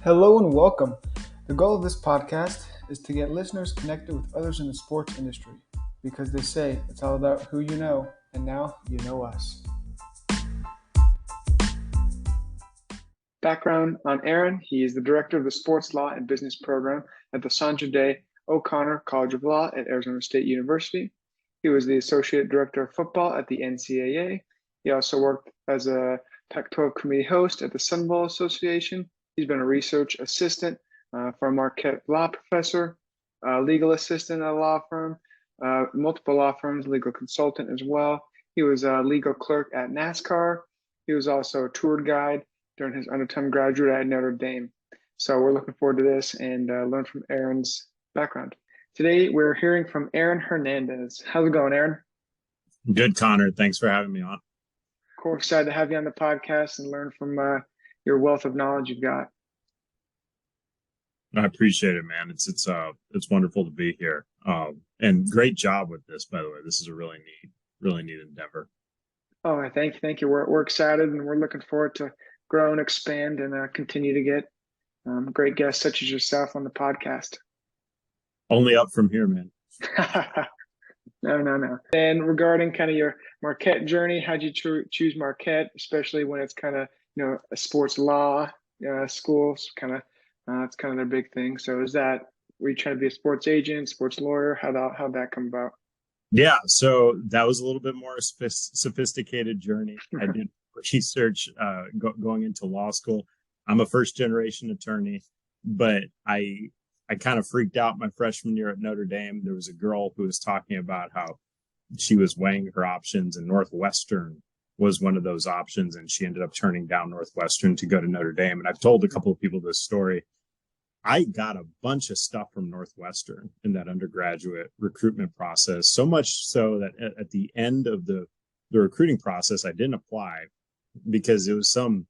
Hello and welcome. The goal of this podcast is to get listeners connected with others in the sports industry because they say it's all about who you know, and now you know us. Background on Aaron: he is the director of the Sports Law and Business program at the Sandra Day O'Connor College of Law at Arizona State University. He was the associate director of football at the NCAA. He also worked as a Pac-12 committee host at the Sun Bowl Association. He's been a research assistant for a Marquette law professor, legal assistant at a law firm, multiple law firms, legal consultant as well. He was a legal clerk at NASCAR. He was also a tour guide during his undergraduate at Notre Dame. So we're looking forward to this and learn from Aaron's background. Today, we're hearing from Aaron Hernandez. How's it going, Aaron? Good, Connor. Thanks for having me on. Cool. Excited to have you on the podcast and learn from your wealth of knowledge you've got. I appreciate it, man. It's wonderful to be here. And great job with this, by the way. This is a really neat endeavor. Oh, thank you. We're excited and we're looking forward to grow and expand and continue to get great guests such as yourself on the podcast. Only up from here, man. No. And regarding kind of your Marquette journey, how'd you choose Marquette, especially when it's kind of, a sports law school? So it's kind of their big thing. So were you trying to be a sports agent, sports lawyer? How'd that come about? Yeah, so that was a little bit more sophisticated journey. I did research going into law school. I'm a first generation attorney, but I kind of freaked out my freshman year at Notre Dame. There was a girl who was talking about how she was weighing her options, and Northwestern was one of those options, and she ended up turning down Northwestern to go to Notre Dame. And I've told a couple of people this story. I got a bunch of stuff from Northwestern in that undergraduate recruitment process, so much so that at the end of the recruiting process, I didn't apply because it was some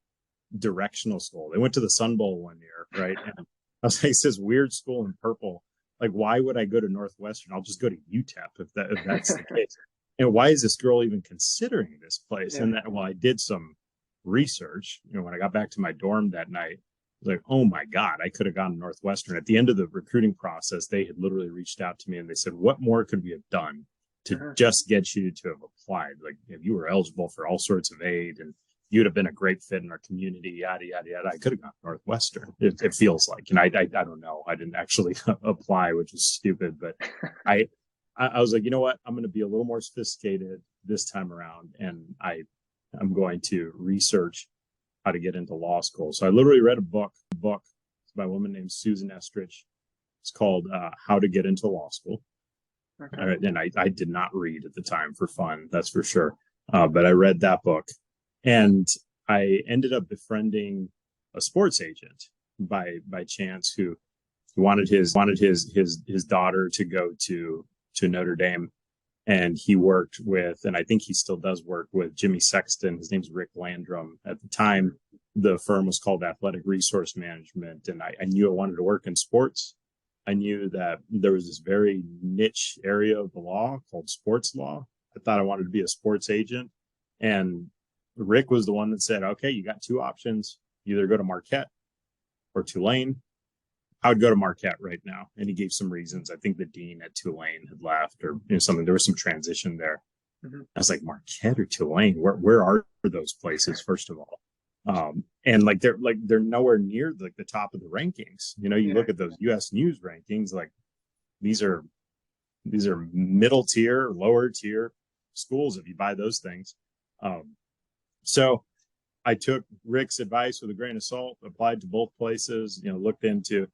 directional school. They went to the Sun Bowl one year, right? And I was like, it's this weird school in purple. Like, why would I go to Northwestern? I'll just go to UTEP if that's the case. And why is this girl even considering this place? Yeah. And I did some research. When I got back to my dorm that night, I was like, oh my God, I could have gone to Northwestern. At the end of the recruiting process, they had literally reached out to me and they said, what more could we have done to just get you to have applied? Like, if you were eligible for all sorts of aid and you'd have been a great fit in our community, yada, yada, yada. I could have gone to Northwestern, it feels like. And I don't know. I didn't actually apply, which is stupid. But I was like, you know what? I'm going to be a little more sophisticated this time around. And I'm going to research how to get into law school. So I literally read a book by a woman named Susan Estrich. It's called How to Get into Law School. Okay. And I did not read at the time for fun, that's for sure. But I read that book. And I ended up befriending a sports agent by chance who wanted his daughter to go to Notre Dame. And he worked with, and I think he still does work with, Jimmy Sexton. His name's Rick Landrum. At the time, the firm was called Athletic Resource Management. And I knew I wanted to work in sports. I knew that there was this very niche area of the law called sports law. I thought I wanted to be a sports agent. And Rick was the one that said, okay, you got two options. You either go to Marquette or Tulane. I would go to Marquette right now. And he gave some reasons. I think the dean at Tulane had left or something. There was some transition there. Mm-hmm. I was like, Marquette or Tulane? Where are those places, first of all? And they're nowhere near the top of the rankings. You look at those US News rankings, like these are middle tier, lower tier schools if you buy those things. So I took Rick's advice with a grain of salt, applied to both places, looked into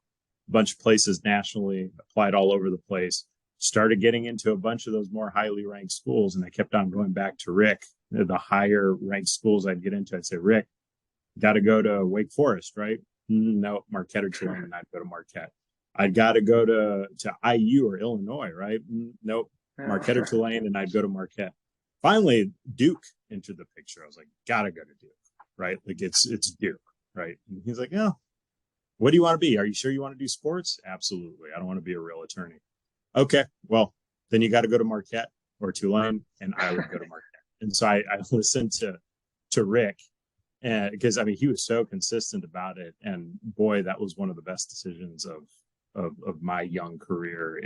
a bunch of places nationally, applied all over the place, started getting into a bunch of those more highly ranked schools. And I kept on going back to Rick, the higher ranked schools I'd get into. I'd say, Rick, got to go to Wake Forest, right? No, Marquette or Tulane, and I'd go to Marquette. I'd got to go to IU or Illinois, right? Nope, Marquette or Tulane, and I'd go to Marquette. Finally, Duke entered the picture. I was like, gotta go to Duke, right? Like it's Duke, right? And he's like, yeah, what do you want to be? Are you sure you want to do sports? Absolutely. I don't want to be a real attorney. Okay, well, then you got to go to Marquette or Tulane, and I would go to Marquette. And so I listened to Rick And because I mean, he was so consistent about it, and boy, that was one of the best decisions of my young career.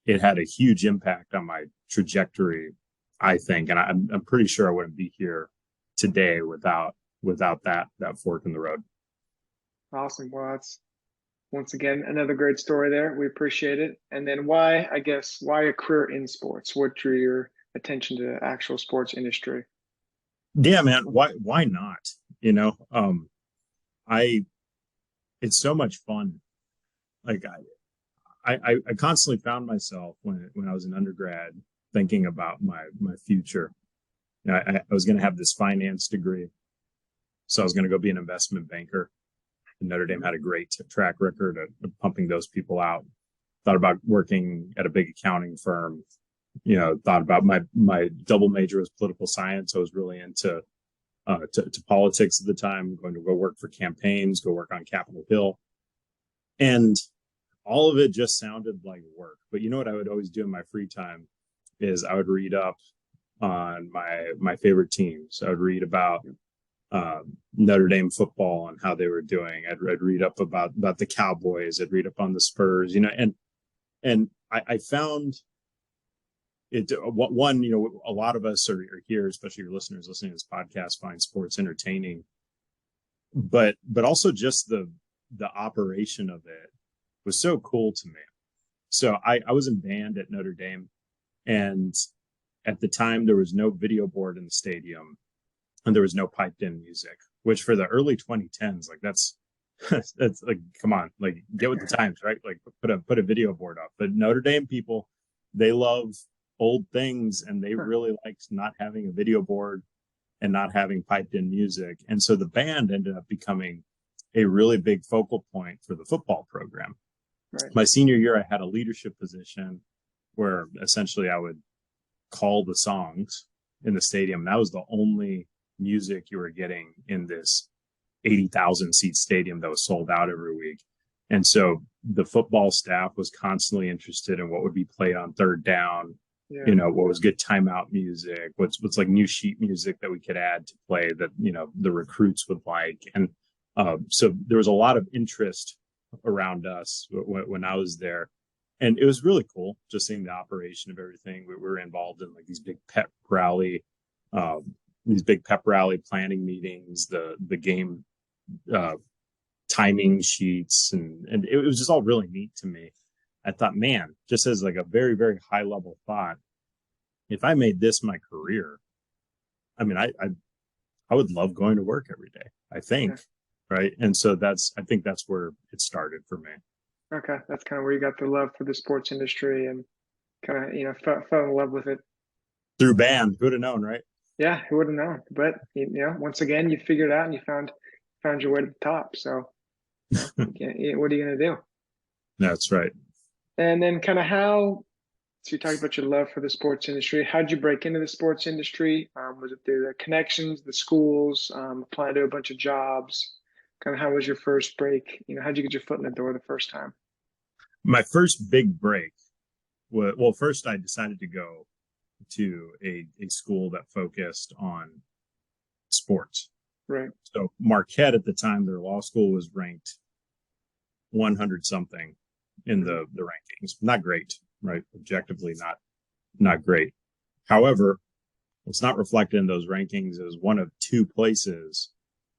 It had a huge impact on my trajectory, I think, and I'm pretty sure I wouldn't be here today without that fork in the road. Awesome. Well, that's once again another great story there. We appreciate it. And then why, I guess, why a career in sports? What drew your attention to the actual sports industry? Yeah, man, why not? You know, I it's so much fun. Like I constantly found myself when I was an undergrad thinking about my future. You know, I was going to have this finance degree, so I was going to go be an investment banker. And Notre Dame had a great track record of pumping those people out. Thought about working at a big accounting firm. You know, thought about my double major was political science. I was really into to politics at the time. Going to go work for campaigns, go work on Capitol Hill, and all of it just sounded like work. But you know what I would always do in my free time is I would read up on my favorite teams. I would read about Notre Dame football and how they were doing. I'd read up about the Cowboys. I'd read up on the Spurs. You know, and I found it one. You know, a lot of us are here, especially your listeners listening to this podcast, find sports entertaining, but also just the operation of it was so cool to me. So I was in band at Notre Dame, and at the time there was no video board in the stadium, and there was no piped in music, which for the early 2010s, like that's like, come on, like get with the times, right? Like put a video board up. But Notre Dame people, they love old things, and they really liked not having a video board and not having piped in music. And so the band ended up becoming a really big focal point for the football program. Right. My senior year, I had a leadership position where essentially I would call the songs in the stadium. That was the only music you were getting in this 80,000 seat stadium that was sold out every week. And so the football staff was constantly interested in what would be played on third down, you know, what was good timeout music, what's like new sheet music that we could add to play that, you know, the recruits would like. And so there was a lot of interest around us when I was there. And it was really cool just seeing the operation of everything. We were involved in like these big pep rally planning meetings, the game timing sheets, and it was just all really neat to me. I thought, man, just as like a very, very high level thought, if I made this my career, I mean, I would love going to work every day, I think. Okay. Right. And so I think that's where it started for me. Okay. That's kind of where you got the love for the sports industry and kind of, you know, fell in love with it. Through band. Who would have known, right? Yeah, who would have known? But, you know, once again, you figured it out and you found your way to the top. So what are you going to do? That's right. And then kind of so you talked about your love for the sports industry. How did you break into the sports industry? Was it through the connections, the schools, applying to a bunch of jobs? Kind of how was your first break? You know, how'd you get your foot in the door the first time? My first big break was, well, first I decided to go to a school that focused on sports. Right. So Marquette at the time, their law school was ranked 100 something in the rankings. Not great, right? Objectively not great. However, it's not reflected in those rankings. It was one of two places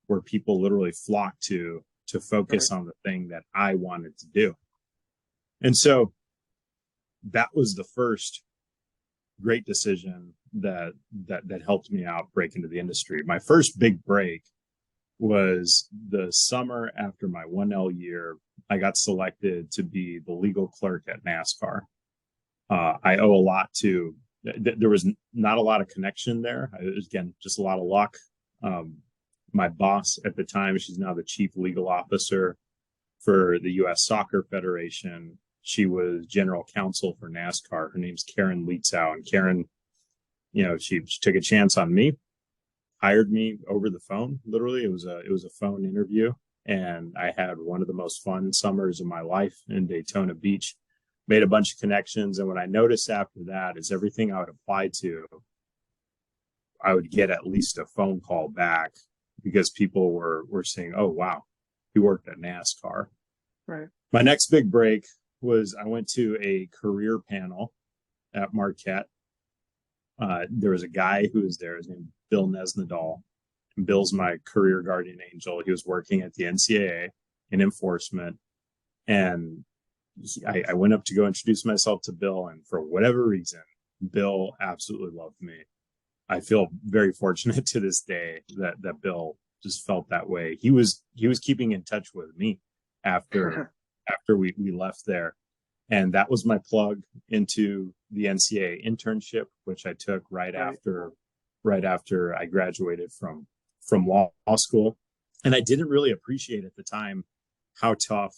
where people literally flocked to focus on the thing that I wanted to do. And so that was the first great decision that helped me out break into the industry. My first big break was the summer after my 1L year. I got selected to be the legal clerk at NASCAR. I owe a lot to, there was not a lot of connection there. It was, again, just a lot of luck. My boss at the time, she's now the chief legal officer for the U.S. Soccer Federation. She was general counsel for NASCAR. Her name's Karen Lietzau. And Karen, you know, she took a chance on me, hired me over the phone. Literally, it was a phone interview. And I had one of the most fun summers of my life in Daytona Beach, made a bunch of connections. And what I noticed after that is everything I would apply to, I would get at least a phone call back because people were saying, "Oh wow, he worked at NASCAR." Right. My next big break was I went to a career panel at Marquette. There was a guy who was there. His name was Bill Nesnadal. And Bill's my career guardian angel. He was working at the NCAA in enforcement, and I went up to go introduce myself to Bill, and for whatever reason, Bill absolutely loved me. I feel very fortunate to this day that Bill just felt that way. He was keeping in touch with me after we left there. And that was my plug into the NCAA internship, which I took right after I graduated from law school. And I didn't really appreciate at the time how tough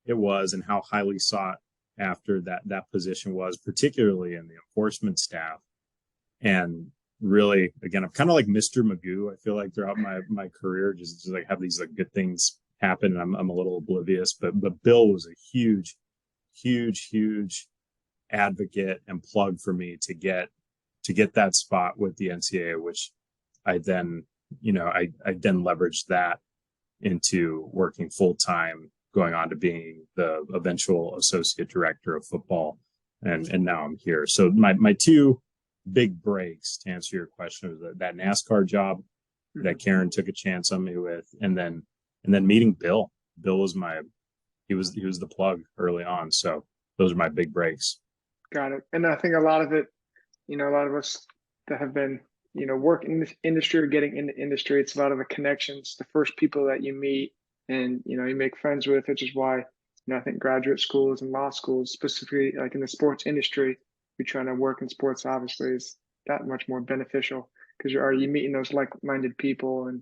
it was and how highly sought after that position was, particularly in the enforcement staff. And really, again, I'm kind of like Mr. Magoo. I feel like throughout my career, just like have these like good things happen, and I'm a little oblivious. But Bill was a huge advocate and plug for me to get that spot with the NCAA, which I then leveraged that into working full time, going on to being the eventual associate director of football, and now I'm here. So my two big breaks, to answer your question, was that NASCAR job that Karen took a chance on me with, and then meeting Bill. Bill was he was the plug early on. So those are my big breaks. Got it. And I think a lot of it, a lot of us that have been, working in this industry or getting into industry, it's a lot of the connections, the first people that you meet and, you make friends with, which is why, I think graduate schools and law schools, specifically like in the sports industry, you're trying to work in sports, obviously, is that much more beneficial because you're already meeting those like-minded people and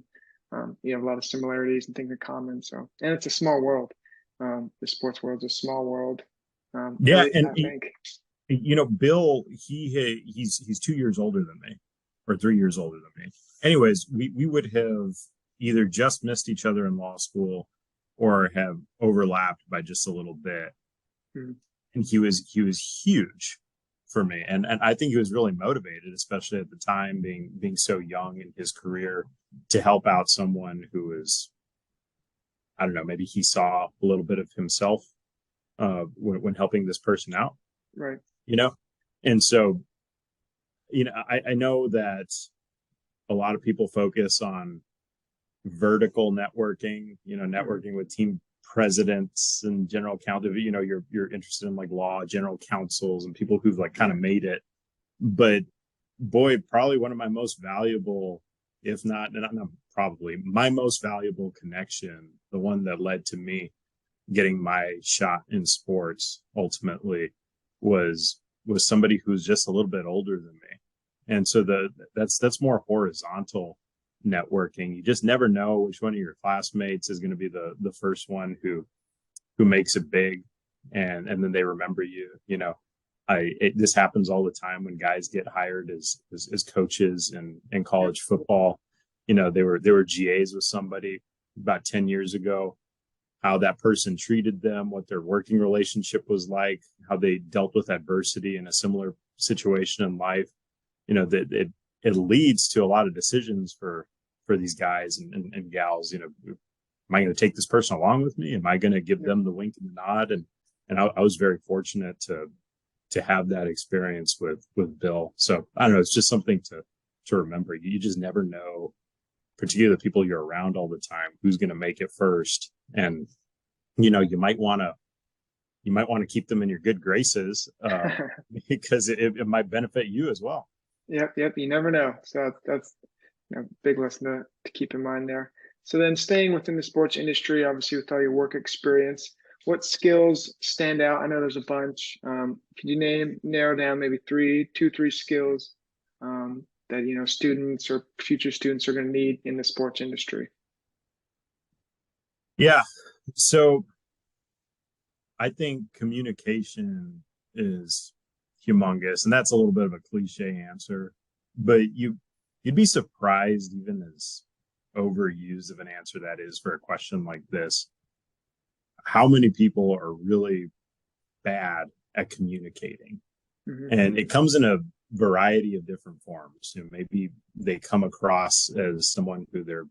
you have a lot of similarities and things in common. So, and it's a small world. The sports world's a small world. Yeah, really, and I think. Bill, he's 2 years older than me, or 3 years older than me. Anyways, we would have either just missed each other in law school or have overlapped by just a little bit. Mm-hmm. And he was huge for me, and I think he was really motivated, especially at the time, being so young in his career, to help out someone who was, I don't know, maybe he saw a little bit of himself when helping this person out, right? And so, I know that a lot of people focus on vertical networking, networking with team presidents and general counsel. You're interested in like law, general counsels, and people who've like kind of made it. But boy, probably one of my most valuable, if not probably my most valuable connection, the one that led to me getting my shot in sports ultimately, was somebody who's just a little bit older than me. And so that's more horizontal networking. You just never know which one of your classmates is going to be the first one who makes it big, and then they remember you. This happens all the time when guys get hired as coaches in college football. They were GAs with somebody about 10 years ago, how that person treated them, what their working relationship was like, how they dealt with adversity in a similar situation in life. That it leads to a lot of decisions for these guys and gals. Am I going to take this person along with me? Am I going to give them the wink and the nod? And I was very fortunate to have that experience with Bill. So I don't know, it's just something to remember. You just never know, particularly the people you're around all the time, who's going to make it first. And you might want to keep them in your good graces because it might benefit you as well. Yep. You never know. So that's big lesson to keep in mind there. So then, staying within the sports industry, obviously with all your work experience, what skills stand out? I know there's a bunch. Could you narrow down maybe two, three skills that students or future students are going to need in the sports industry? Yeah. So I think communication is humongous, and that's a little bit of a cliche answer, but you'd be surprised, even as overused of an answer that is for a question like this, how many people are really bad at communicating. Mm-hmm. And it comes in a variety of different forms. Maybe they come across as someone who they're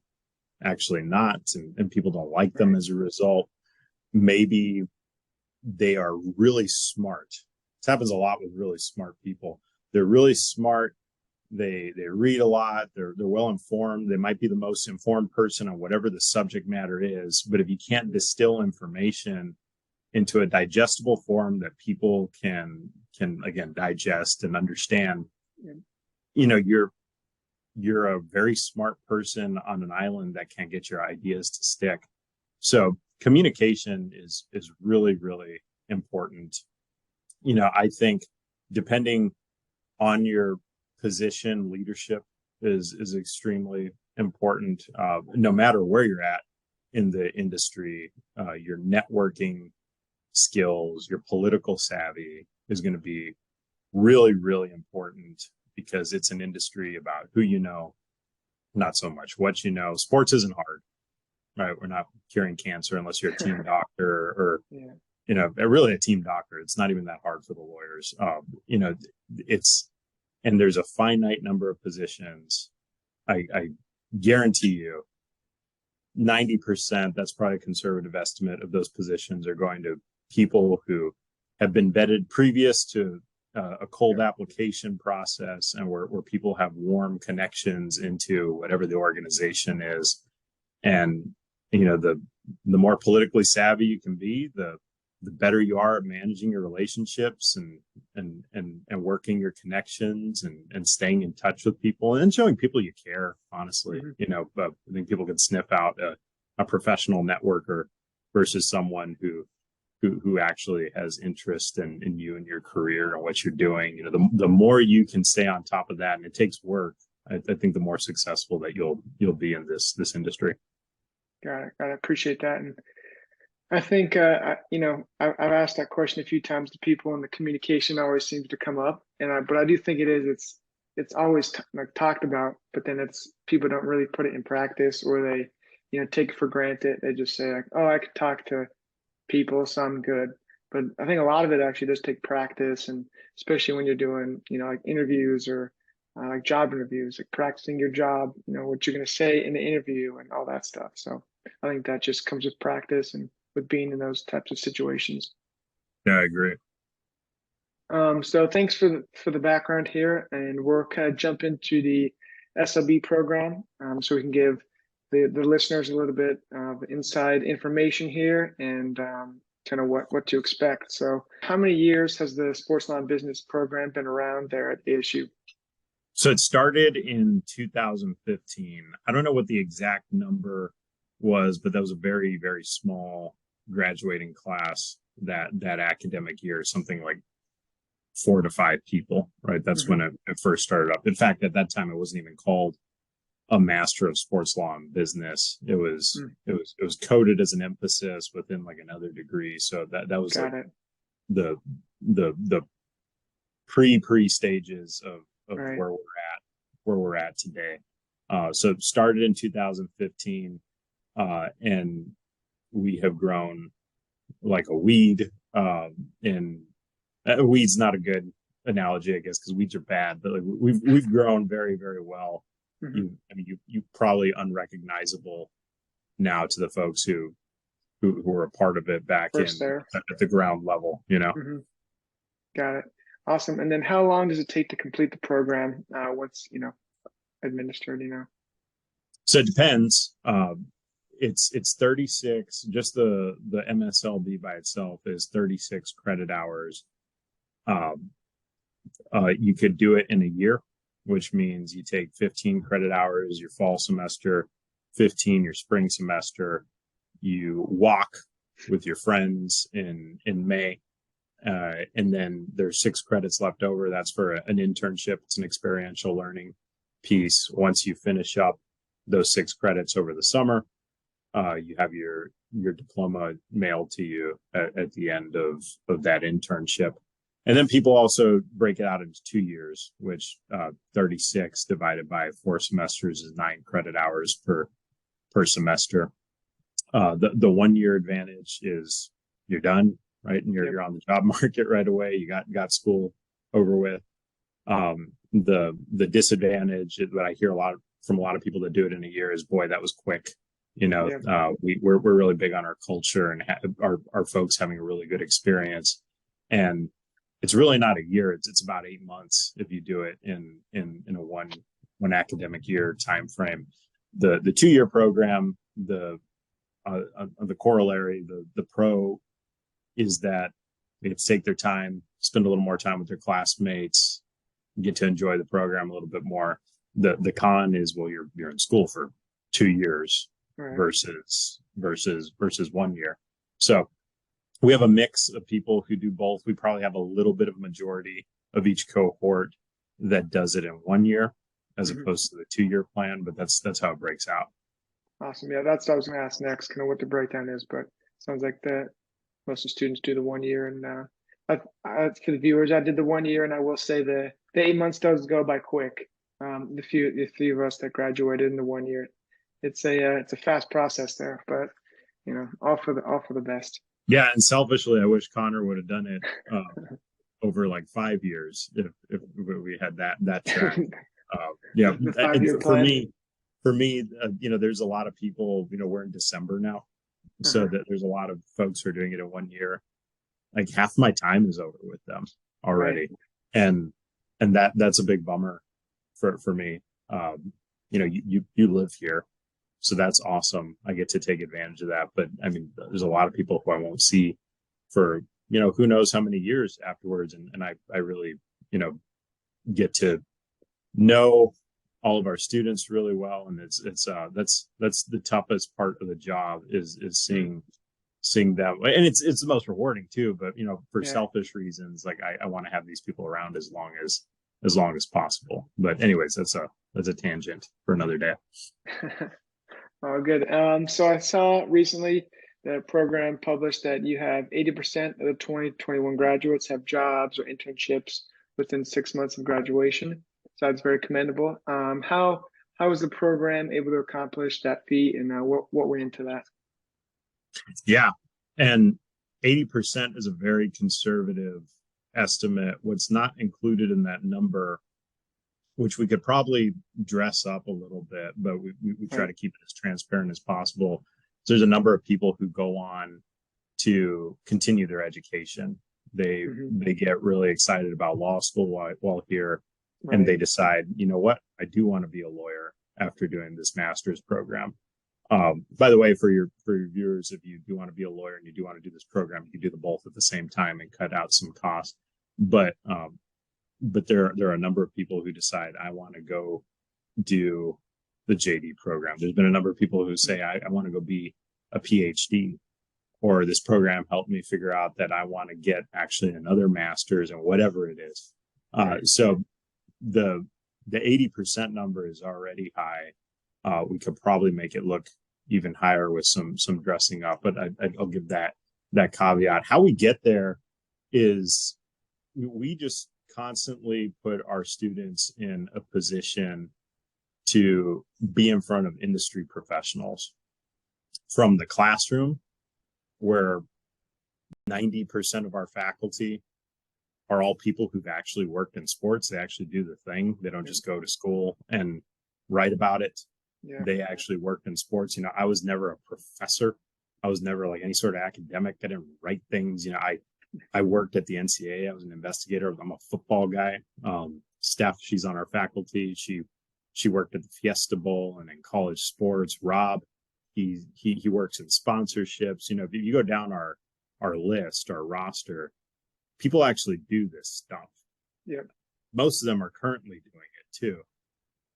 actually not, and people don't like them as a result. Maybe they are really smart. This happens a lot with really smart people. They're really smart. They read a lot. They're well informed. They might be the most informed person on whatever the subject matter is. But if you can't distill information into a digestible form that people can again digest and understand, you know, you're a very smart person on an island that can't get your ideas to stick. So communication is really, really important. You know, I think depending on your position, leadership is extremely important. No matter where you're at in the industry, your networking skills, your political savvy is going to be really, really important, because it's an industry about who you know, not so much what you know. Sports isn't hard, right? We're not curing cancer unless you're a team doctor or, you know, really a team doctor. It's not even that hard for the lawyers. You know, and there's a finite number of positions. I guarantee you 90%, that's probably a conservative estimate, of those positions are going to people who have been vetted previous to a cold application process, and where people have warm connections into whatever the organization is. And, you know, the more politically savvy you can be, the better you are at managing your relationships and working your connections and staying in touch with people and showing people you care, honestly. You know, but I think people can sniff out a professional networker versus someone who actually has interest in you and your career and what you're doing. You know, the more you can stay on top of that, and it takes work, I think the more successful that you'll be in this industry. Got it. I appreciate that. And I think, you know, I've asked that question a few times to people, and the communication always seems to come up. But I do think it's always talked about, but then people don't really put it in practice, or they, you know, take it for granted. They just say like, oh, I could talk to people, so I'm good. But I think a lot of it actually does take practice, and especially when you're doing, you know, like interviews or like job interviews, like practicing your job, you know, what you're going to say in the interview and all that stuff. So I think that just comes with practice and with being in those types of situations. Yeah, I agree. So thanks for the background here, and we'll kind of jump into the SLB program, so we can give the listeners a little bit of inside information here, and kind of what to expect. So how many years has the Sports Law and Business program been around there at ASU? So it started in 2015. I don't know what the exact number was, but that was a very, very small graduating class that academic year, something like 4 to 5 people, right? That's when it first started up. In fact, at that time, it wasn't even called a Master of Sports Law and Business. It was coded as an emphasis within like another degree. So that was like the pre stages of right. where we're at today. So it started in 2015, and we have grown like a weed. And weed's not a good analogy, I guess, because weeds are bad, but like we've grown very, very well. You probably unrecognizable now to the folks who were a part of it back at the ground level, you know. Got it. Awesome. And then how long does it take to complete the program once, you know, administered, you know? So it depends. It's 36, just the MSLB by itself is 36 credit hours. You could do it in a year, which means you take 15 credit hours your fall semester, 15 your spring semester. You walk with your friends in May, and then there's 6 credits left over. That's for an internship. It's an experiential learning piece. Once you finish up those 6 credits over the summer, you have your diploma mailed to you at the end of that internship. And then people also break it out into 2 years, which 36 divided by 4 semesters is 9 credit hours per semester. The 1 year advantage is you're done, right? And you're on the job market right away. You got school over with. The disadvantage that I hear from a lot of people that do it in a year is, boy, that was quick. We're really big on our culture and our folks having a really good experience. And it's really not a year. It's about 8 months if you do it in a one academic year time frame. The 2-year program, the corollary, the pro is that they get to take their time, spend a little more time with their classmates, get to enjoy the program a little bit more. The con is, well, you're in school for 2 years Right. versus 1 year. So we have a mix of people who do both. We probably have a little bit of a majority of each cohort that does it in 1 year as opposed to the 2-year plan, but that's how it breaks out. Awesome. Yeah, that's what I was going to ask next, kind of what the breakdown is, but sounds like that most of the students do the 1 year. And for the viewers, I did the 1 year, and I will say the 8 months does go by quick. The few of us that graduated in the 1 year, it's a fast process there, but all for the best. Yeah, and selfishly, I wish Connor would have done it over like 5 years if we had that track. The 5-year plan. For me, there's a lot of people. We're in December now, so that there's a lot of folks who are doing it in 1 year. Like half my time is over with them already, right. and that's a big bummer for me. You live here, so that's awesome. I get to take advantage of that. But I mean, there's a lot of people who I won't see for who knows how many years afterwards, and I really get to know all of our students really well, and that's the toughest part of the job is seeing them, and it's the most rewarding too. But for selfish reasons, like I want to have these people around as long as possible. But anyways, that's a tangent for another day. Oh, good. So I saw recently the program published that you have 80% of the 2021 graduates have jobs or internships within 6 months of graduation. So that's very commendable. How was the program able to accomplish that feat, and what went into that? Yeah, and 80% is a very conservative estimate. What's not included in that number, which we could probably dress up a little bit, but we try to keep it as transparent as possible. So there's a number of people who go on to continue their education. They get really excited about law school while here. Right. And they decide, what, I do want to be a lawyer after doing this master's program. By the way, for your viewers, if you do want to be a lawyer and you do want to do this program, you can do the both at the same time and cut out some costs. But there are a number of people who decide, I want to go do the JD program. There's been a number of people who say, I want to go be a PhD, or this program helped me figure out that I want to get actually another master's and whatever it is. So the 80% number is already high. We could probably make it look even higher with some dressing up, but I'll give that caveat. How we get there is we just constantly put our students in a position to be in front of industry professionals, from the classroom, where 90% of our faculty are all people who've actually worked in sports. They actually do the thing. They don't just go to school and write about it. Yeah. They actually worked in sports. I was never a professor. I was never like any sort of academic. I didn't write things. I worked at the NCAA. I was an investigator. I'm a football guy. Steph, she's on our faculty. She worked at the Fiesta Bowl and in college sports. Rob, he works in sponsorships. If you go down our list, our roster, people actually do this stuff. Yeah. Most of them are currently doing it too.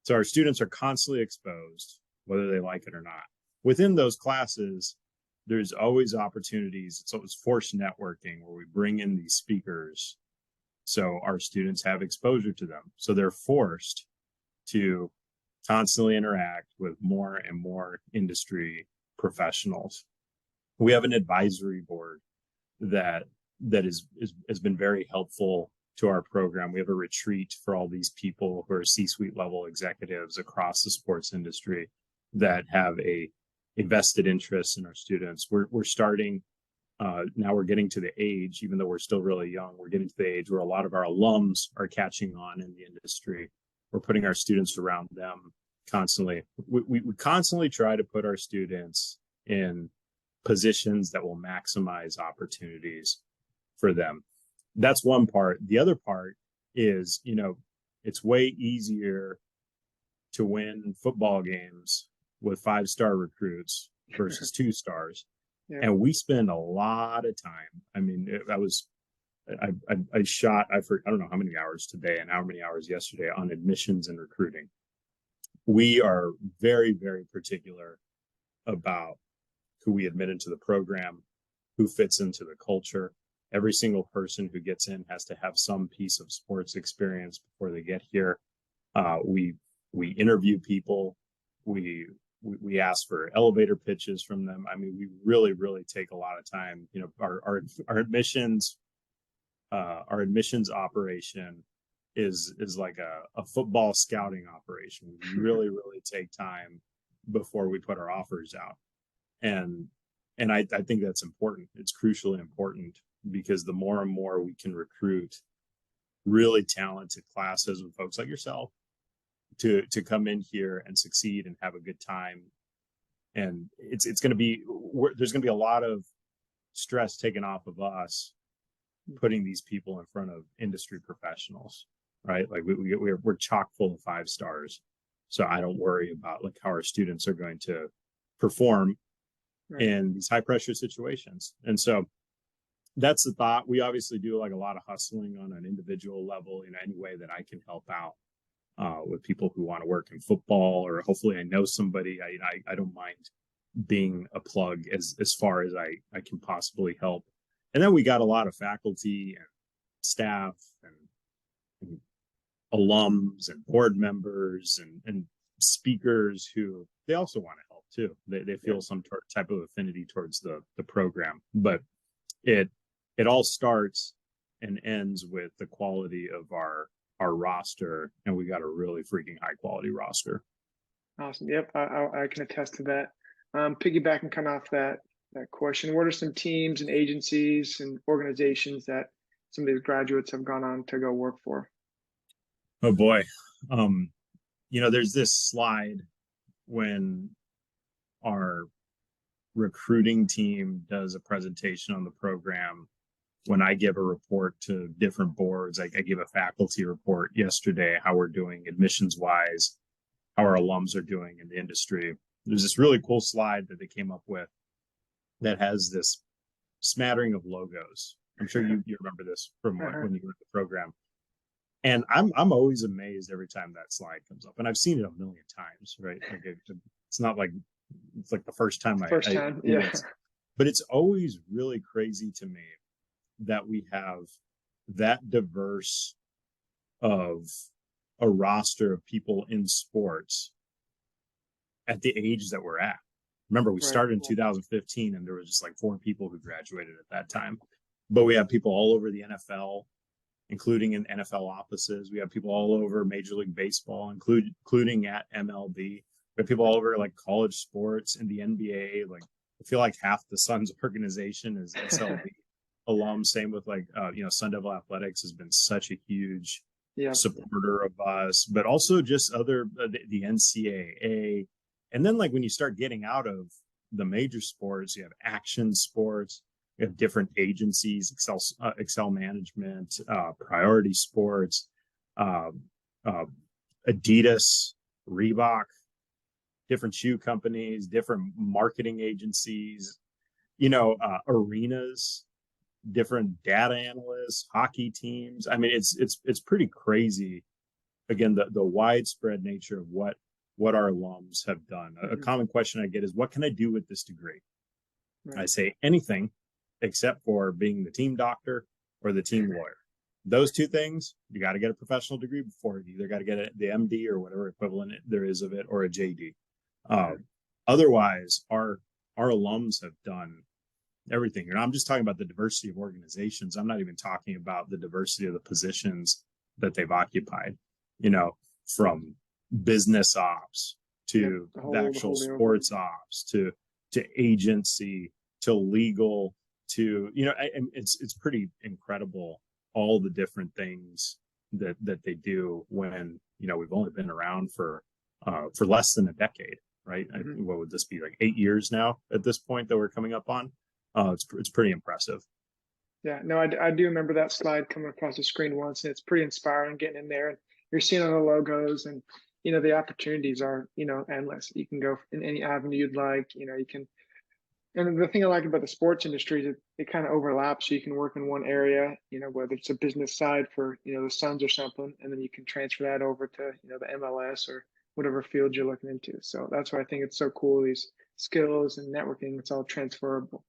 So our students are constantly exposed, whether they like it or not. Within those classes, there's always opportunities. So it's forced networking, where we bring in these speakers so our students have exposure to them. So they're forced to constantly interact with more and more industry professionals. We have an advisory board that has been very helpful to our program. We have a retreat for all these people who are C-suite level executives across the sports industry that have a vested interest in our students. We're starting now. We're getting to the age, even though we're still really young, we're getting to the age where a lot of our alums are catching on in the industry. We're putting our students around them constantly. We constantly try to put our students in positions that will maximize opportunities for them. That's one part. The other part is, it's way easier to win football games with 5-star recruits versus 2 stars. Yeah. And we spend a lot of time. I mean, I don't know how many hours today and how many hours yesterday on admissions and recruiting. We are very, very particular about who we admit into the program, who fits into the culture. Every single person who gets in has to have some piece of sports experience before they get here. We interview people. We ask for elevator pitches from them. I mean, we really, really take a lot of time. Our admissions operation is like a football scouting operation. We really, really take time before we put our offers out. And I think that's important. It's crucially important, because the more and more we can recruit really talented classes with folks like yourself to come in here and succeed and have a good time. And it's going to be, there's going to be a lot of stress taken off of us putting these people in front of industry professionals, right? Like we're chock full of 5 stars. So I don't worry about like how our students are going to perform in these high pressure situations. And so that's the thought. We obviously do like a lot of hustling on an individual level in any way that I can help out with people who want to work in football, or hopefully I know somebody. I don't mind being a plug as far as I can possibly help. And then we got a lot of faculty and staff and alums and board members and speakers who they also want to help too. They feel some type of affinity towards the program, but it all starts and ends with the quality of our roster, and we got a really freaking high quality roster. Awesome. Yep, I can attest to that. Piggybacking kind of off that question, what are some teams and agencies and organizations that some of these graduates have gone on to go work for? Oh boy. There's this slide when our recruiting team does a presentation on the program. When I give a report to different boards, I give a faculty report yesterday, how we're doing admissions wise, how our alums are doing in the industry. There's this really cool slide that they came up with that has this smattering of logos. I'm sure you remember this from when you were in the program. And I'm always amazed every time that slide comes up. And I've seen it a million times, right? Like it's not like it's like the first time yeah. But it's always really crazy to me that we have that diverse of a roster of people in sports at the age that we're at. Remember, we started in 2015 and there was just like 4 people who graduated at that time. But we have people all over the NFL, including in NFL offices. We have people all over Major League Baseball, including at MLB. We have people all over like college sports and the NBA. Like I feel like half the Suns organization is MSLB alum. Same with like Sun Devil Athletics has been such a huge supporter of us, but also just other the NCAA. And then like when you start getting out of the major sports, you have action sports. We have different agencies, Excel Management, Priority Sports, Adidas, Reebok, different shoe companies, different marketing agencies, arenas, different data analysts, hockey teams. I mean, it's pretty crazy. Again, the widespread nature of what our alums have done. A common question I get is, what can I do with this degree? I say anything except for being the team doctor or the team lawyer. Those 2 things, you got to get a professional degree before. You either got to get the MD or whatever equivalent there is of it, or a JD. Otherwise, our alums have done everything. And I'm just talking about the diversity of organizations. I'm not even talking about the diversity of the positions that they've occupied, from business ops to the actual sports ops to agency to legal to it's pretty incredible, all the different things that they do when we've only been around for for less than a decade, right? Mhm. What would this be, like 8 years now at this point that we're coming up on? It's pretty impressive. Yeah, no, I do remember that slide coming across the screen once, and it's pretty inspiring getting in there. And you're seeing all the logos, and the opportunities are endless. You can go in any avenue you'd like. You can. And the thing I like about the sports industry is it kind of overlaps. So you can work in one area, whether it's a business side for the Suns or something, and then you can transfer that over to the MLS or whatever field you're looking into. So that's why I think it's so cool. These skills and networking, it's all transferable.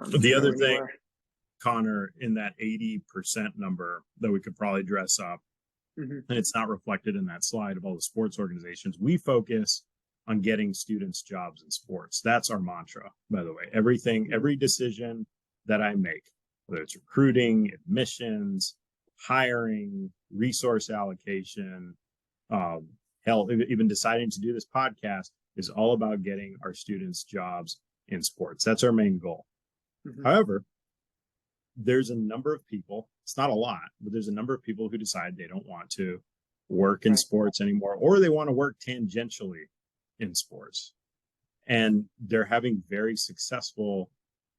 You The can go other thing, anywhere. Connor, in that 80% number that we could probably dress up, Hmm. and it's not reflected in that slide of all the sports organizations, we focus on getting students jobs in sports. That's our mantra, by the way. Every decision that I make, whether it's recruiting, admissions, hiring, resource allocation, um, hell, even deciding to do this podcast, is all about getting our students jobs in sports. That's our main goal. Hmm. However, there's a number of people, it's not a lot, but there's a number of people who decide they don't want to work in Right. sports anymore, or they want to work tangentially in sports. And they're having very successful,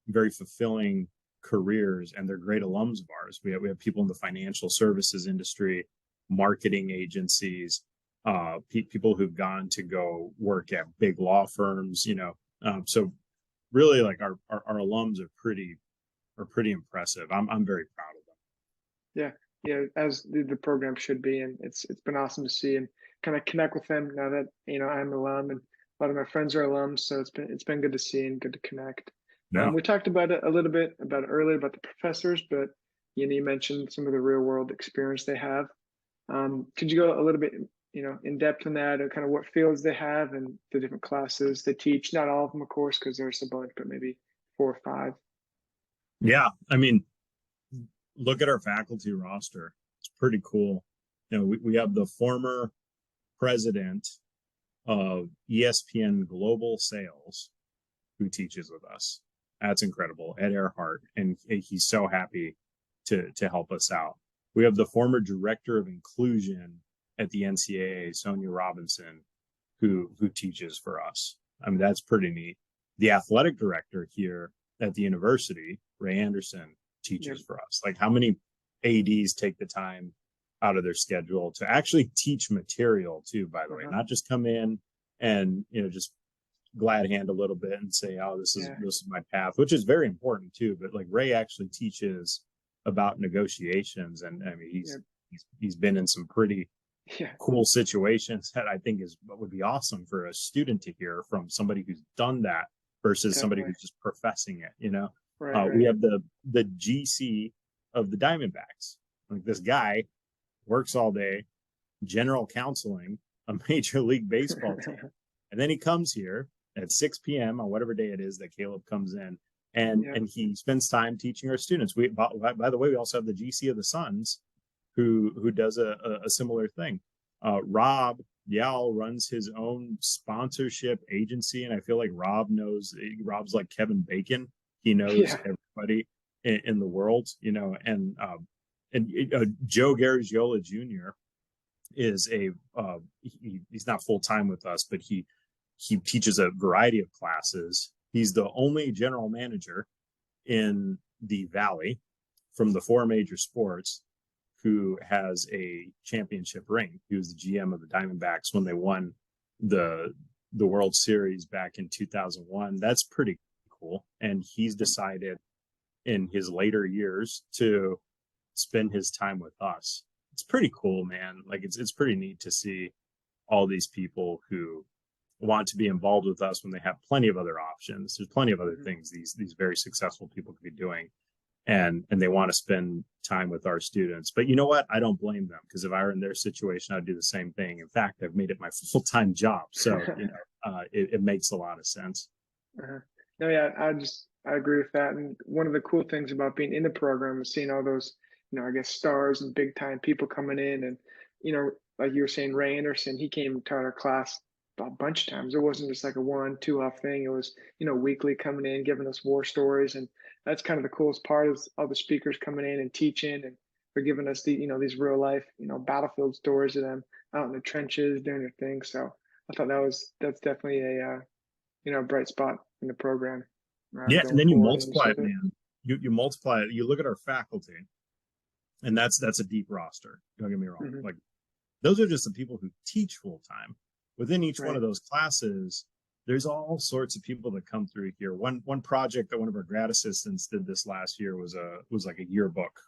very fulfilling careers, and they're great alums of ours. We have people in the financial services industry, marketing agencies, people who've gone to go work at big law firms, so really like our alums are pretty impressive. I'm very proud of them. Yeah, yeah, as the program should be, and it's been awesome to see and kind of connect with them now that I'm an alum and a lot of my friends are alums, so it's been good to see and good to connect. No. We talked about it a little bit about it earlier about the professors, but you mentioned some of the real world experience they have. Could you go a little bit in depth on that, or kind of what fields they have and the different classes they teach? Not all of them, of course, because there's a bunch, but maybe 4 or 5. Yeah, I mean, look at our faculty roster. It's pretty cool. We have the former president of ESPN Global Sales who teaches with us. That's incredible. Ed Earhart, and he's so happy to help us out. We have the former director of inclusion at the NCAA, Sonia Robinson, who teaches for us. I mean, that's pretty neat. The athletic director here at the university, Ray Anderson, Yep. teaches for us. Like, how many ADs take the time out of their schedule to actually teach material too, by the way, Uh-huh. not just come in and just glad hand a little bit and say, oh, Yeah. this is my path, which is very important too. But like, Ray actually teaches about negotiations, and I mean, Yep. he's been in some pretty Yeah. cool situations that I think is what would be awesome for a student to hear from somebody who's done that versus somebody Definitely. who's just professing it. Right. We Right. have the GC of the Diamondbacks. Like, this guy works all day, general counseling a Major League Baseball team, and then he comes here at 6 p.m. on whatever day it is that Caleb comes in, and Yeah. and he spends time teaching our students. By the way, we also have the GC of the Suns, who does a similar thing. Rob Yao runs his own sponsorship agency, and I feel like Rob's like Kevin Bacon. He knows Yeah. everybody in the world, and Joe Garagiola Jr. is he's not full time with us, but he teaches a variety of classes. He's the only general manager in the Valley from the 4 major sports who has a championship ring. He was the GM of the Diamondbacks when they won the World Series back in 2001. That's pretty cool. And he's decided in his later years to spend his time with us. It's pretty cool, man. Like, it's pretty neat to see all these people who want to be involved with us when they have plenty of other options. There's plenty of other Mhm. things these very successful people could be doing, and they want to spend time with our students. But you know what? I don't blame them, because if I were in their situation, I'd do the same thing. In fact, I've made it my full-time job, so it makes a lot of sense. Uh-huh. No, yeah, I agree with that. And one of the cool things about being in the program is seeing all those, I guess stars and big time people coming in, and like you were saying, Ray Anderson, he came to our class a bunch of times. It wasn't just like a 1, 2 off thing. It was weekly coming in, giving us war stories, and that's kind of the coolest part is all the speakers coming in and teaching, and they're giving us these real life battlefield stories of them out in the trenches doing their thing. So I thought that's definitely a bright spot in the program Yeah, and going then you forward. And multiply so it, man. You multiply it. You look at our faculty, and that's a deep roster. Don't get me wrong. mhm, Like those are just the people who teach full time. Within each one right. of those classes, there's all sorts of people that come through here. One project that one of our grad assistants did this last year was like a yearbook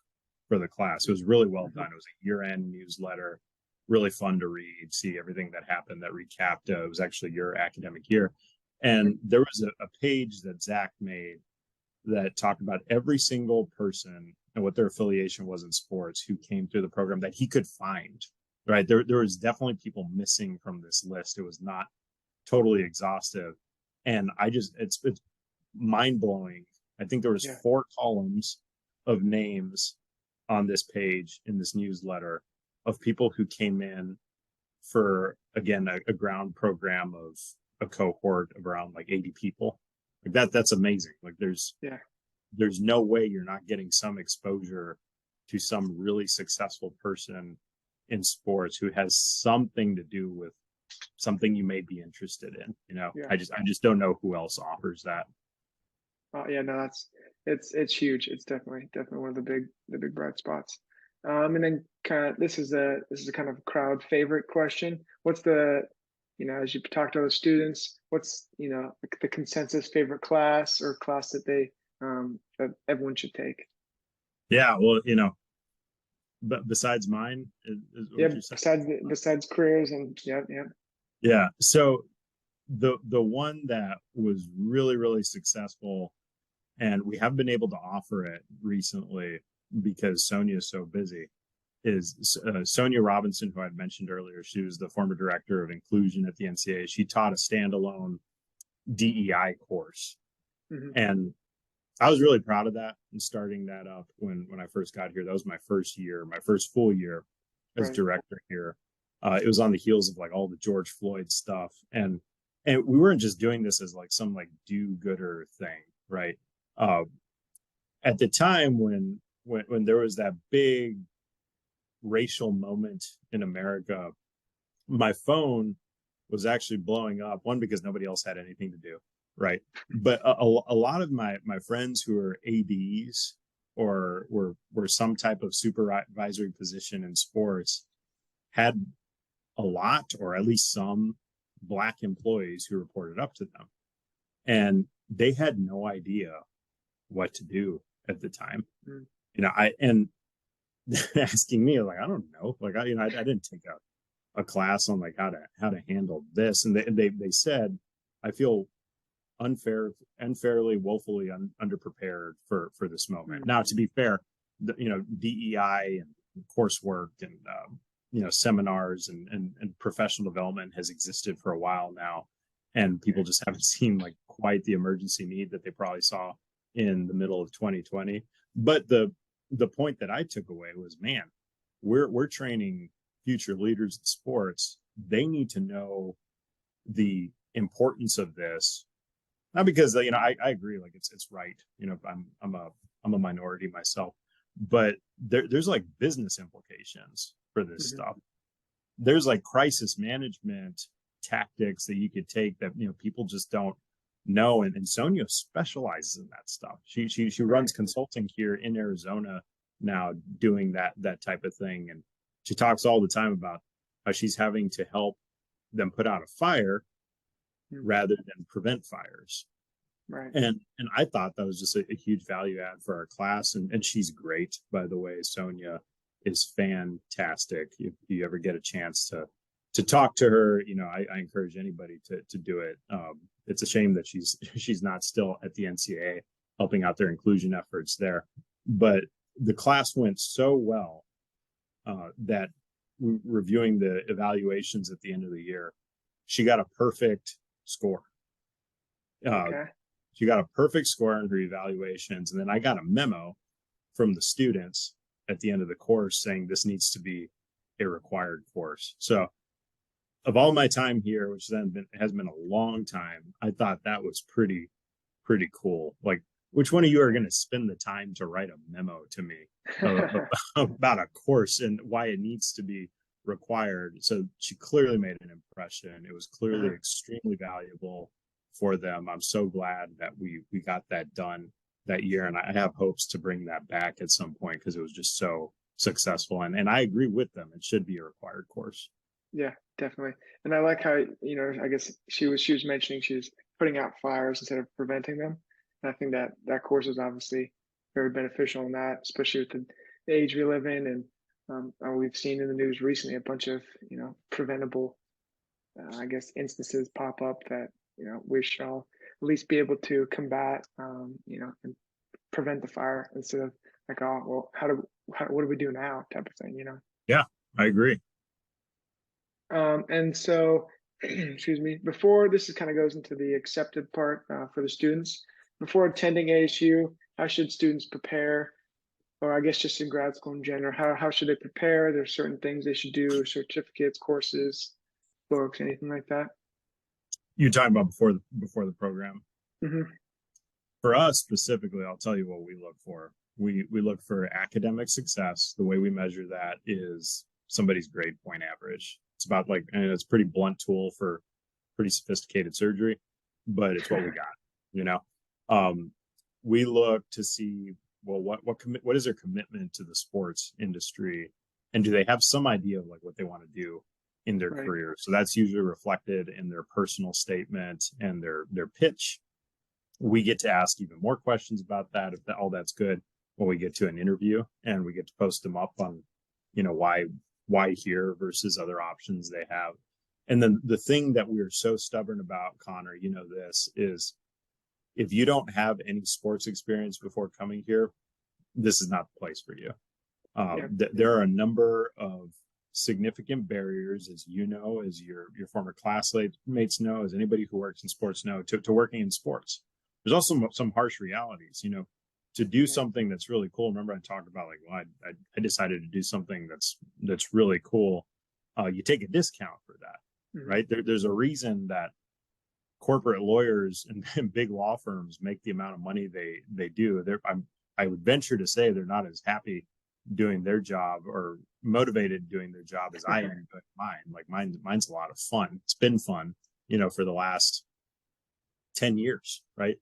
for the class. It was really well Mhm, done. It was a year-end newsletter, really fun to read, see everything that happened that recapped. It was actually your academic year. mhm, And there was a page that Zach made that talked about every single person and what their affiliation was in sports who came through the program that he could find. Right. There was definitely people missing from this list. It was not totally exhaustive. And it's mind blowing. I think there was yeah. 4 columns of names on this page in this newsletter of people who came in for, again, a ground program of a cohort of around like 80 people. Like that's amazing. Like Yeah. there's no way you're not getting some exposure to some really successful person in sports who has something to do with something you may be interested in. Yeah. I just don't know who else offers that. Yeah. No, it's huge. It's definitely one of the big bright spots. And then kind of this is a kind of crowd favorite question. What's the as you talk to other students, what's the consensus favorite class or class that that everyone should take? Yeah, well, but besides mine is Yeah. what you're saying. Besides careers and yeah, yeah. Yeah. So the one that was really, really successful, and we have been able to offer it recently because Sonia is so busy, is Sonia Robinson, who I'd mentioned earlier. She was the former director of inclusion at the NCAA. She taught a standalone DEI course. Hmm. And I was really proud of that and starting that up when I first got here. That was my first year, my first full year as Right. director here. It was on the heels of like all the George Floyd stuff, and we weren't just doing this as like some like do-gooder thing, right? Uh, at the time when there was that big racial moment in America, my phone was actually blowing up. One, because nobody else had anything to do, right? But a lot of my friends who are ADs or were some type of supervisory position in sports had a lot, or at least some, Black employees who reported up to them, and they had no idea what to do at the time. Mm. I and asking me like, I don't know, like I didn't take a class on like how to handle this, and they said, I feel unfairly, woefully underprepared for this moment. Mm. Now, to be fair, DEI and coursework and seminars and professional development has existed for a while now, and people just haven't seen like quite the emergency need that they probably saw in the middle of 2020. But the point that I took away was, man, we're training future leaders in sports. They need to know the importance of this, not because I agree, like it's right. I'm a minority myself, but there's like business implications for this Hmm. stuff. There's like crisis management tactics that you could take that people just don't know, and Sonia specializes in that stuff. She Right. runs consulting here in Arizona now, doing that type of thing, and she talks all the time about how she's having to help them put out a fire Mm. rather than prevent fires. Right. And I thought that was just a huge value add for our class. And she's great, by the way. Sonia is fantastic. If you ever get a chance to talk to her, I encourage anybody to do it. It's a shame that she's not still at the NCAA helping out their inclusion efforts there. But the class went so well that reviewing the evaluations at the end of the year, she got a perfect score. Uh, Okay. she got a perfect score in her evaluations. And then I got a memo from the students at the end of the course saying this needs to be a required course. So of all my time here, which has been a long time, I thought that was pretty cool. Like, which one of you are going to spend the time to write a memo to me about a course and why it needs to be required. So she clearly made an impression. It was clearly extremely valuable for them. I'm so glad that we got that done that year, and I have hopes to bring that back at some point because it was just so successful. And I agree with them. It should be a required course. Yeah, definitely. And I like how, I guess she was mentioning she's putting out fires instead of preventing them. And I think that course is obviously very beneficial in that, especially with the age we live in. And we've seen in the news recently a bunch of, preventable, I guess, instances pop up that, we shall at least be able to combat, and prevent the fire instead of like, oh, well, what do we do now type of thing, Yeah, I agree. And so, excuse me, before this kind of goes into the accepted part for the students, before attending ASU, how should students prepare? Or I guess just in grad school in general, how should they prepare? There's certain things they should do, certificates, courses, books, anything like that. You're talking about before the program. Mm-hmm. For us specifically, I'll tell you what we look for. We look for academic success. The way we measure that is somebody's grade point average. It's about and it's a pretty blunt tool for pretty sophisticated surgery, but it's what we got. We look to see, well, what is their commitment to the sports industry, and do they have some idea of what they want to do in their career? So that's usually reflected in their personal statement and their pitch. We get to ask even more questions about that. If all that's good, when we get to an interview, and we get to post them up on, why here versus other options they have. And then the thing that we're so stubborn about, Connor, this is, if you don't have any sports experience before coming here, this is not the place for you. There are a number of significant barriers, as as your former classmates know, as anybody who works in sports know, to working in sports. There's also some harsh realities, to do something that's really cool. Remember, I talked about I decided to do something that's really cool. You take a discount for that, right? There's a reason that corporate lawyers and big law firms make the amount of money they do. I would venture to say they're not as happy doing their job or motivated doing their job as I am doing mine. Mine's a lot of fun. It's been fun, for the last 10 years, right?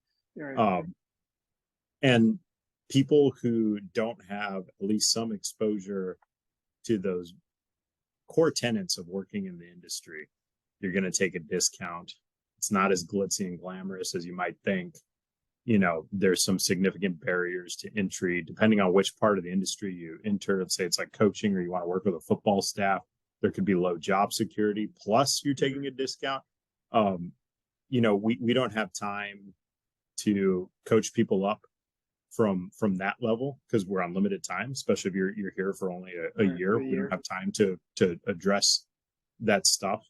And people who don't have at least some exposure to those core tenets of working in the industry, you're going to take a discount. It's not as glitzy and glamorous as you might think. There's some significant barriers to entry, depending on which part of the industry you enter. Let's say it's like coaching, or you want to work with a football staff. There could be low job security, plus you're taking a discount. We don't have time to coach people up from that level, because we're on limited time, especially if you're here for only a year. We don't have time to address that stuff.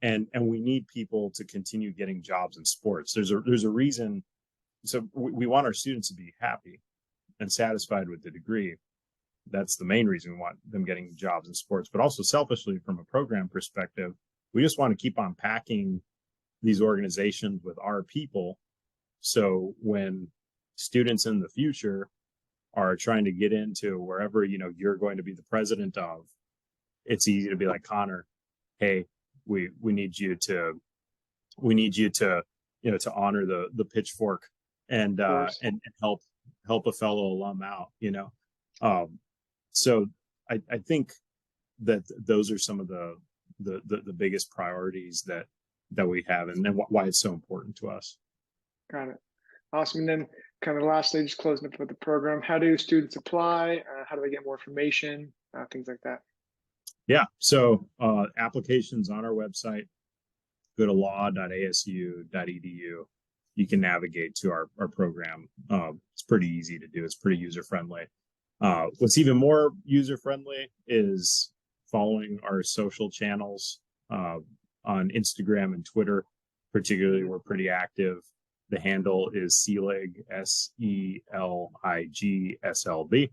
And we need people to continue getting jobs in sports. There's a reason. So we want our students to be happy and satisfied with the degree. That's the main reason we want them getting jobs in sports. But also, selfishly, from a program perspective, we just want to keep on packing these organizations with our people. So when students in the future are trying to get into wherever, you're going to be the president of, it's easy to be like, Connor, hey, we need you to to honor the pitchfork and help a fellow alum out, so I think that those are some of the biggest priorities that we have, and then why it's so important to us. Got it. Awesome. And then kind of lastly, just closing up with the program, how do students apply? How do they get more information? Things like that. Yeah. So applications on our website. Go to law.asu.edu. You can navigate to our program. It's pretty easy to do. It's pretty user-friendly. What's even more user-friendly is following our social channels on Instagram and Twitter. Particularly, we're pretty active. The handle is Selig, SELIG SLB,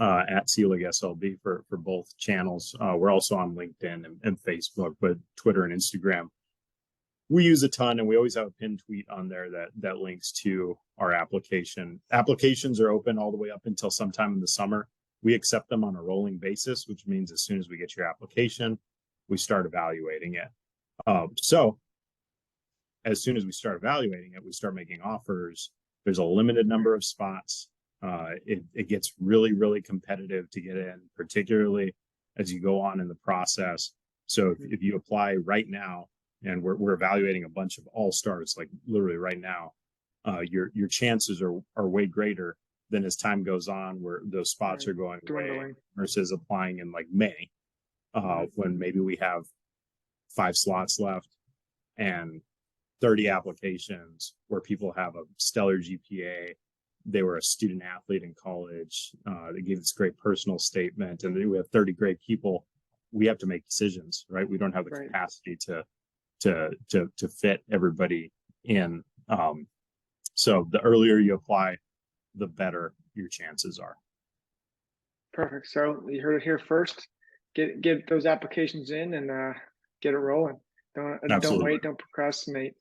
at Selig SLB for both channels. We're also on LinkedIn and Facebook, but Twitter and Instagram we use a ton, and we always have a pinned tweet on there that links to our application. Applications are open all the way up until sometime in the summer. we accept them on a rolling basis, which means as soon as we get your application, we start evaluating it. So as soon as we start evaluating it, we start making offers. There's a limited number of spots. It gets really, really competitive to get in, particularly as you go on in the process. So if you apply right now, and we're evaluating a bunch of all-stars, like literally right now, your chances are way greater than as time goes on, where those spots are going away versus applying in like May, when maybe we have 5 slots left and 30 applications, where people have a stellar GPA. They were a student athlete in college. They gave this great personal statement, and we have 30 great people. We have to make decisions, right? We don't have the capacity to fit everybody in. So the earlier you apply, the better your chances are. Perfect. So you heard it here first. Get those applications in and get it rolling. Don't wait. Don't procrastinate.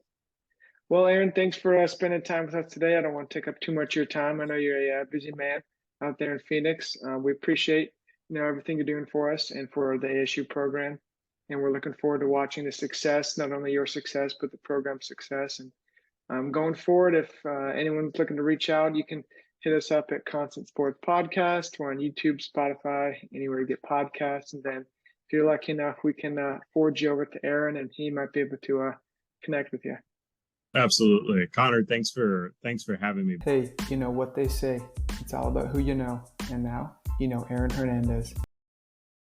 Well, Aaron, thanks for spending time with us today. I don't want to take up too much of your time. I know you're a busy man out there in Phoenix. We appreciate everything you're doing for us and for the ASU program, and we're looking forward to watching the success, not only your success but the program's success. And going forward, if anyone's looking to reach out, you can hit us up at Constant Sports Podcast. We're on YouTube, Spotify, anywhere you get podcasts. And then if you're lucky enough, we can forward you over to Aaron, and he might be able to connect with you. Absolutely. Connor, thanks for having me. Hey, you know what they say. It's all about who you know. And now, you know Aaron Hernandez.